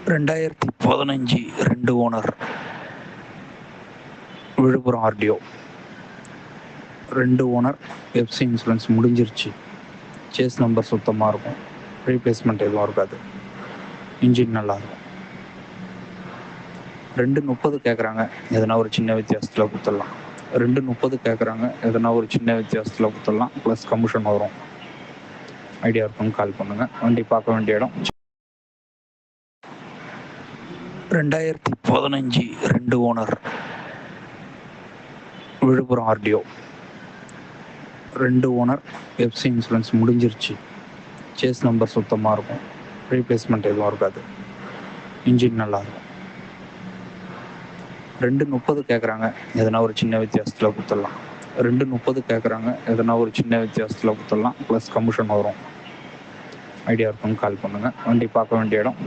2015 2 owner Viluppuram RTO 2 owner FC insurance முடிஞ்சிருச்சு. Chassis number சுத்தமாக இருக்கும், ரீப்ளேஸ்மெண்ட் எதுவும் இருக்காது, இன்ஜின் நல்லாயிருக்கும். 2:30 கேட்குறாங்க, எதனா ஒரு சின்ன வித்தியாசத்தில் கொடுத்துடலாம். 2:30 கேட்குறாங்க, எதனா ஒரு சின்ன வித்தியாசத்தில் கொடுத்துடலாம், ப்ளஸ் கமிஷன் வரும். ஐடியா இருக்குன்னு கால் பண்ணுங்கள். வண்டி பார்க்க வேண்டிய இடம் 2015 2 owner Viluppuram RTO 2 owner FC insurance முடிஞ்சிருச்சு. சேஸ் நம்பர் சுத்தமாக இருக்கும், ரீப்ளேஸ்மெண்ட் எதுவும் இருக்காது, இன்ஜின் நல்லாயிருக்கும். 2:30 கேட்குறாங்க, எதனா ஒரு சின்ன வித்தியாசத்தில் கொடுத்துடலாம். 2:30 கேட்குறாங்க, எதனா ஒரு சின்ன வித்தியாசத்தில் கொடுத்துடலாம், ப்ளஸ் கமிஷன் வரும். ஐடியா இருக்குன்னு கால் பண்ணுங்கள். வண்டி பார்க்க வேண்டிய இடம்